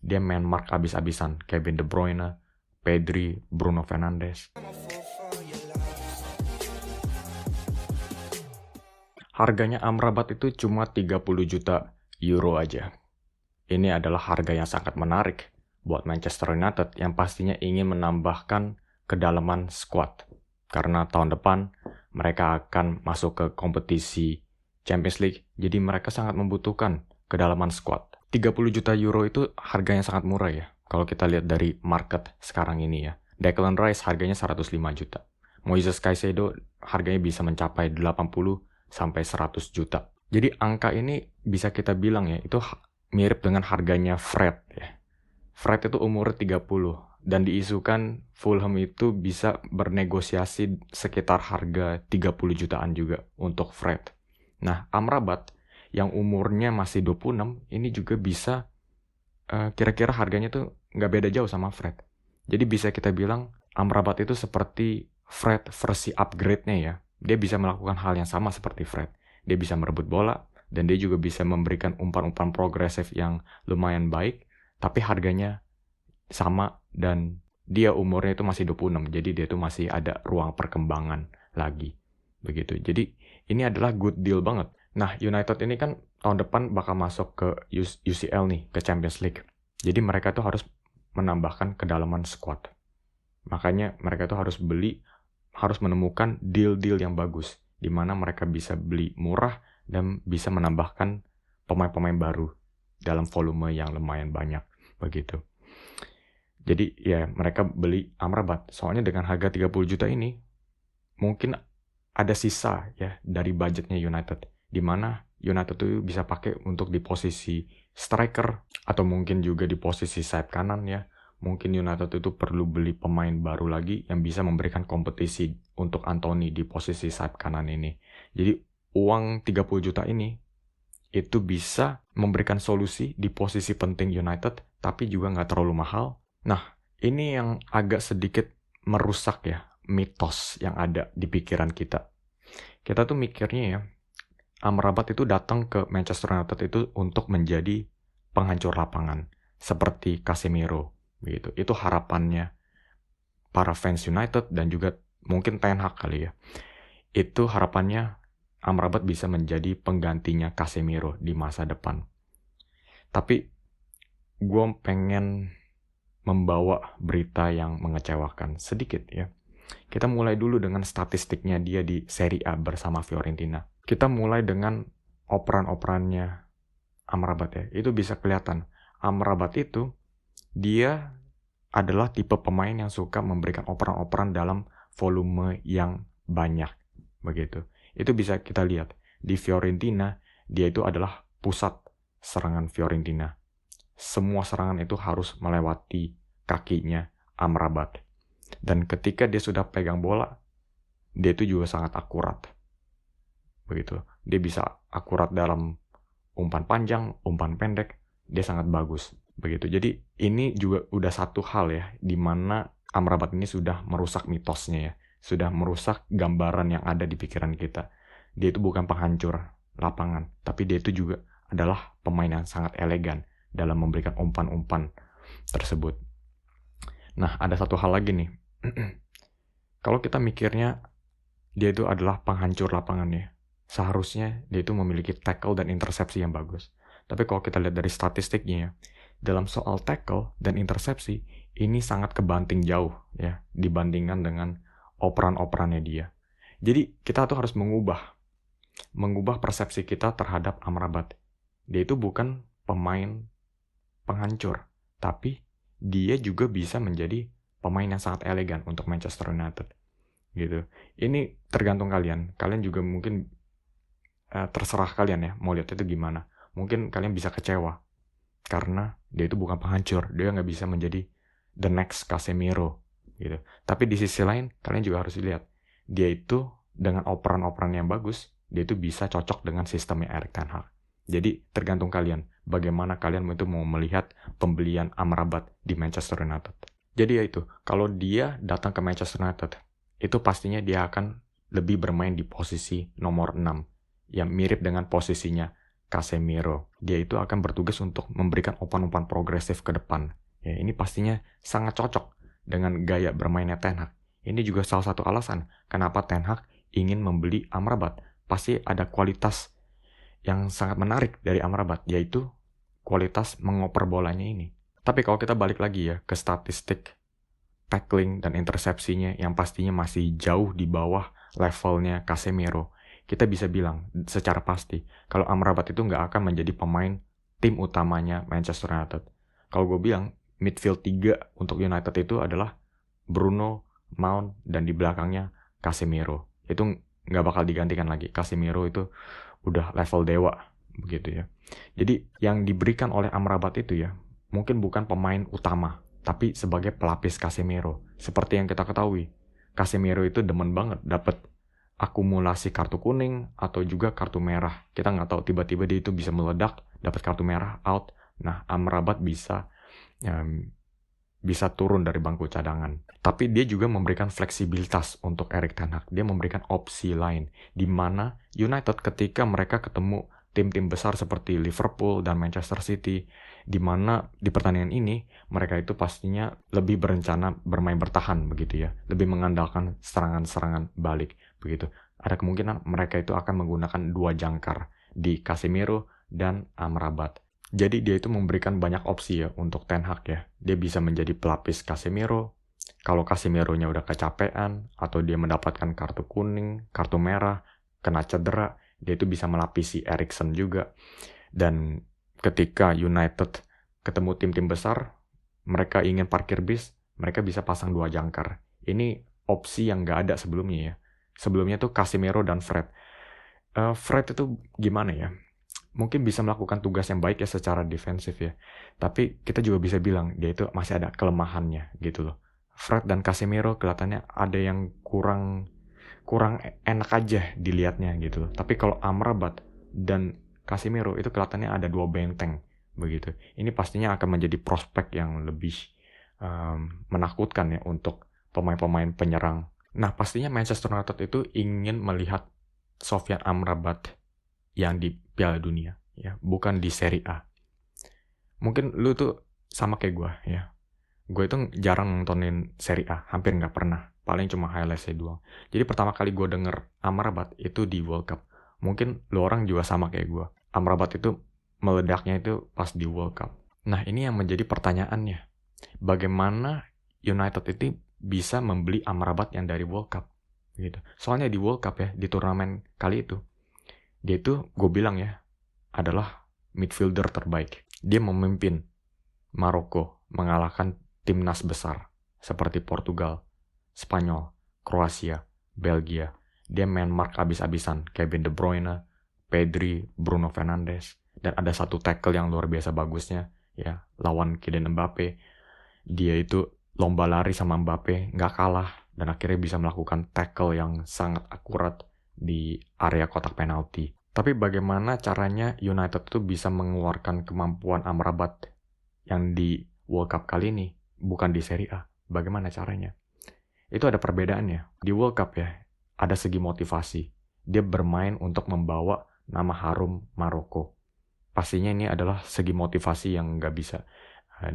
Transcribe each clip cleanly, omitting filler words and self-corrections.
Dia main mark abis-abisan. Kevin De Bruyne, Pedri, Bruno Fernandes. Harganya Amrabat itu cuma 30 juta euro aja. Ini adalah harga yang sangat menarik buat Manchester United yang pastinya ingin menambahkan kedalaman squad. Karena tahun depan mereka akan masuk ke kompetisi Champions League, jadi mereka sangat membutuhkan kedalaman squad. 30 juta euro itu harganya sangat murah ya, kalau kita lihat dari market sekarang ini ya. Declan Rice harganya 105 juta. Moises Caicedo harganya bisa mencapai 80 sampai 100 juta. Jadi angka ini bisa kita bilang ya, itu mirip dengan harganya Fred ya. Fred itu umur 30 dan diisukan Fulham itu bisa bernegosiasi sekitar harga 30 jutaan juga untuk Fred. Nah, Amrabat yang umurnya masih 26 ini juga bisa kira-kira harganya tuh nggak beda jauh sama Fred. Jadi bisa kita bilang Amrabat itu seperti Fred versi upgrade-nya ya. Dia bisa melakukan hal yang sama seperti Fred. Dia bisa merebut bola, dan dia juga bisa memberikan umpan-umpan progresif yang lumayan baik, tapi harganya sama, dan dia umurnya itu masih 26, jadi dia itu masih ada ruang perkembangan lagi. Begitu. Jadi ini adalah good deal banget. Nah, United ini kan tahun depan bakal masuk ke UCL nih, ke Champions League. Jadi mereka tuh harus menambahkan kedalaman squad. Makanya mereka tuh harus menemukan deal-deal yang bagus, di mana mereka bisa beli murah dan bisa menambahkan pemain-pemain baru dalam volume yang lumayan banyak, begitu. Jadi ya mereka beli Amrabat, soalnya dengan harga 30 juta ini, mungkin ada sisa ya dari budgetnya United, di mana United tuh bisa pakai untuk di posisi striker, atau mungkin juga di posisi sayap kanan ya. Mungkin United itu perlu beli pemain baru lagi yang bisa memberikan kompetisi untuk Anthony di posisi sayap kanan ini. Jadi uang 30 juta ini itu bisa memberikan solusi di posisi penting United, tapi juga nggak terlalu mahal. Nah, ini yang agak sedikit merusak ya mitos yang ada di pikiran kita. Kita tuh mikirnya ya, Amrabat itu datang ke Manchester United itu untuk menjadi penghancur lapangan, seperti Casemiro. Gitu. Itu harapannya para fans United dan juga mungkin Ten Hag kali ya. Itu harapannya Amrabat bisa menjadi penggantinya Casemiro di masa depan. Tapi gue pengen membawa berita yang mengecewakan sedikit ya. Kita mulai dulu dengan statistiknya dia di Serie A bersama Fiorentina. Kita mulai dengan operan-operannya Amrabat ya. Itu bisa kelihatan. Amrabat itu dia adalah tipe pemain yang suka memberikan operan-operan dalam volume yang banyak. Begitu. Itu bisa kita lihat. Di Fiorentina, dia itu adalah pusat serangan Fiorentina. Semua serangan itu harus melewati kakinya Amrabat. Dan ketika dia sudah pegang bola, dia itu juga sangat akurat. Begitu. Dia bisa akurat dalam umpan panjang, umpan pendek, dia sangat bagus. Begitu. Jadi ini juga udah satu hal ya, di mana Amrabat ini sudah merusak mitosnya ya, sudah merusak gambaran yang ada di pikiran kita. Dia itu bukan penghancur lapangan, tapi dia itu juga adalah pemain yang sangat elegan dalam memberikan umpan-umpan tersebut. Nah, ada satu hal lagi nih. Kalau kita mikirnya dia itu adalah penghancur lapangan ya, seharusnya dia itu memiliki tackle dan intersepsi yang bagus. Tapi kalau kita lihat dari statistiknya ya, dalam soal tackle dan intersepsi, ini sangat kebanting jauh ya dibandingkan dengan operan-operannya dia. Jadi kita tuh harus mengubah persepsi kita terhadap Amrabat. Dia itu bukan pemain penghancur, tapi dia juga bisa menjadi pemain yang sangat elegan untuk Manchester United. Gitu. Ini tergantung kalian. Kalian juga mungkin terserah kalian ya mau lihat itu gimana. Mungkin kalian bisa kecewa karena dia itu bukan penghancur, dia nggak bisa menjadi the next Casemiro gitu. Tapi di sisi lain kalian juga harus lihat dia itu dengan operan-operan yang bagus, dia itu bisa cocok dengan sistemnya Erik ten Hag. Jadi tergantung kalian bagaimana kalian itu mau melihat pembelian Amrabat di Manchester United. Jadi ya itu, kalau dia datang ke Manchester United, itu pastinya dia akan lebih bermain di posisi nomor 6 yang mirip dengan posisinya Casemiro. dia itu akan bertugas untuk memberikan umpan-umpan progresif ke depan. Ya, ini pastinya sangat cocok dengan gaya bermainnya Ten Hag. Ini juga salah satu alasan kenapa Ten Hag ingin membeli Amrabat. Pasti ada kualitas yang sangat menarik dari Amrabat, yaitu kualitas mengoper bolanya ini. Tapi kalau kita balik lagi ya ke statistik tackling dan intersepsinya yang pastinya masih jauh di bawah levelnya Casemiro, kita bisa bilang secara pasti kalau Amrabat itu nggak akan menjadi pemain tim utamanya Manchester United. Kalau gue bilang midfield 3 untuk United itu adalah Bruno, Mount, dan di belakangnya Casemiro. Itu nggak bakal digantikan lagi. Casemiro itu udah level dewa begitu ya. Jadi yang diberikan oleh Amrabat itu ya mungkin bukan pemain utama, tapi sebagai pelapis Casemiro. Seperti yang kita ketahui, Casemiro itu demen banget dapat akumulasi kartu kuning atau juga kartu merah. Kita nggak tahu, tiba-tiba dia itu bisa meledak, dapat kartu merah, out. Nah, Amrabat bisa turun dari bangku cadangan. Tapi dia juga memberikan fleksibilitas untuk Erik ten Hag. Dia memberikan opsi lain, di mana United ketika mereka ketemu tim-tim besar seperti Liverpool dan Manchester City, di mana di pertandingan ini mereka itu pastinya lebih berencana bermain bertahan begitu ya, lebih mengandalkan serangan-serangan balik begitu. Ada kemungkinan mereka itu akan menggunakan 2 jangkar di Casemiro dan Amrabat. Jadi dia itu memberikan banyak opsi ya untuk Ten Hag ya. Dia bisa menjadi pelapis Casemiro. Kalau Casemironya udah kecapean atau dia mendapatkan kartu kuning, kartu merah, kena cedera, dia itu bisa melapisi Eriksen juga. Dan ketika United ketemu tim-tim besar, mereka ingin parkir bis, mereka bisa pasang 2 jangkar. Ini opsi yang nggak ada sebelumnya ya. Sebelumnya tuh Casemiro dan Fred. Fred itu gimana ya? Mungkin bisa melakukan tugas yang baik ya secara defensif ya. Tapi kita juga bisa bilang dia itu masih ada kelemahannya gitu loh. Fred dan Casemiro kelihatannya ada yang kurang enak aja dilihatnya gitu loh. Tapi kalau Amrabat dan Casemiro itu kelihatannya ada 2 benteng begitu. Ini pastinya akan menjadi prospek yang lebih menakutkan ya untuk pemain-pemain penyerang. Nah, pastinya Manchester United itu ingin melihat Sofyan Amrabat yang di Piala Dunia ya, bukan di Serie A. Mungkin lu tuh sama kayak gue ya. Gue itu jarang nontonin Serie A, hampir nggak pernah. Paling cuma highlights-nya doang. Jadi pertama kali gue denger Amrabat itu di World Cup. Mungkin lu orang juga sama kayak gue. Amrabat itu meledaknya itu pas di World Cup. Nah, ini yang menjadi pertanyaannya. Bagaimana United itu bisa membeli Amrabat yang dari World Cup? Gitu. Soalnya di World Cup ya, di turnamen kali itu, dia itu gue bilang ya, adalah midfielder terbaik. Dia memimpin Maroko mengalahkan timnas besar seperti Portugal, Spanyol, Kroasia, Belgia. Dia main mark abis-abisan, Kevin De Bruyne, Pedri, Bruno Fernandes, dan ada satu tackle yang luar biasa bagusnya ya, lawan Kylian Mbappe. Dia itu lomba lari sama Mbappe, nggak kalah, dan akhirnya bisa melakukan tackle yang sangat akurat di area kotak penalti. Tapi bagaimana caranya United itu bisa mengeluarkan kemampuan Amrabat yang di World Cup kali ini, bukan di Serie A? Bagaimana caranya? Itu ada perbedaannya. Di World Cup ya, ada segi motivasi. Dia bermain untuk membawa nama harum Maroko. Pastinya ini adalah segi motivasi yang nggak bisa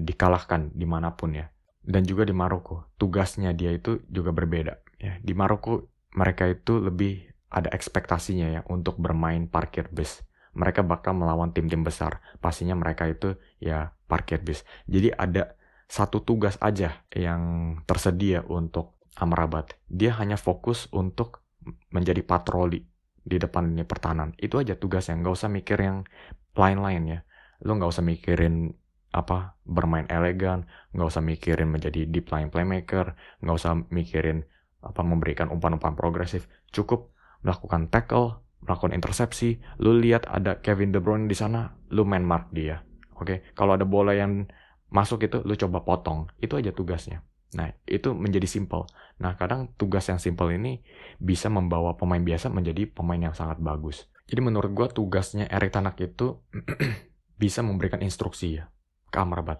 dikalahkan dimanapun ya. Dan juga di Maroko, tugasnya dia itu juga berbeda. Ya. Di Maroko, mereka itu lebih ada ekspektasinya ya untuk bermain parkir bis. Mereka bakal melawan tim-tim besar. Pastinya mereka itu ya parkir bis. Jadi ada satu tugas aja yang tersedia untuk Amrabat. Dia hanya fokus untuk menjadi patroli di depan lini pertahanan. Itu aja tugasnya. Nggak usah mikir yang lain-lain ya. Lo nggak usah mikirin bermain elegan, nggak usah mikirin menjadi deep line playmaker, nggak usah mikirin memberikan umpan-umpan progresif. Cukup melakukan tackle, melakukan intersepsi. Lu lihat ada Kevin De Bruyne di sana, lu man mark dia. Oke, kalau ada bola yang masuk itu, lu coba potong. Itu aja tugasnya. Nah, itu menjadi simple. Nah, kadang tugas yang simple ini bisa membawa pemain biasa menjadi pemain yang sangat bagus. Jadi menurut gua tugasnya Erik ten Hag itu bisa memberikan instruksi ya ke Amrabat.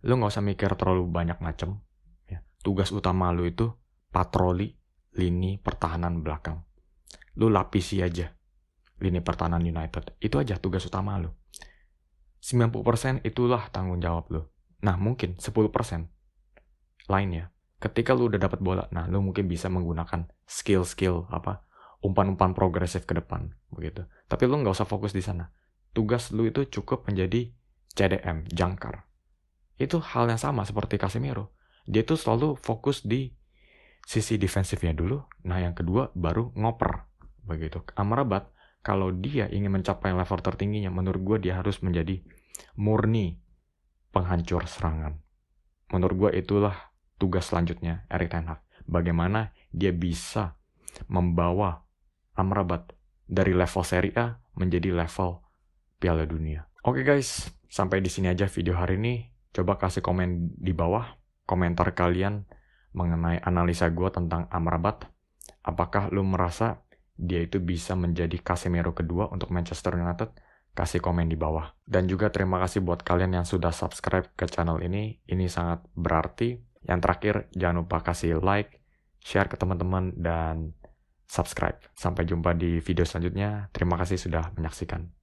Lu nggak usah mikir terlalu banyak macam. Ya. Tugas utama lu itu patroli lini pertahanan belakang. Lu lapisi aja lini pertahanan United. Itu aja tugas utama lu. 90% itulah tanggung jawab lu. Nah, mungkin 10% lainnya. Ketika lu udah dapat bola, nah lu mungkin bisa menggunakan skill-skill umpan-umpan progresif ke depan begitu. Tapi lu nggak usah fokus di sana. Tugas lu itu cukup menjadi CDM, jangkar. Itu hal yang sama seperti Casemiro. Dia tuh selalu fokus di sisi defensifnya dulu, nah yang kedua baru ngoper begitu. Amrabat kalau dia ingin mencapai level tertingginya, menurut gue dia harus menjadi murni penghancur serangan. Menurut gue itulah tugas selanjutnya Erik ten Hag. Bagaimana dia bisa membawa Amrabat dari level Serie A menjadi level Piala Dunia. Oke guys, sampai di sini aja video hari ini. Coba kasih komen di bawah, komentar kalian mengenai analisa gue tentang Amrabat. Apakah lu merasa dia itu bisa menjadi Casemiro kedua untuk Manchester United? Kasih komen di bawah. Dan juga terima kasih buat kalian yang sudah subscribe ke channel ini. Ini sangat berarti. Yang terakhir, jangan lupa kasih like, share ke teman-teman, dan subscribe. Sampai jumpa di video selanjutnya. Terima kasih sudah menyaksikan.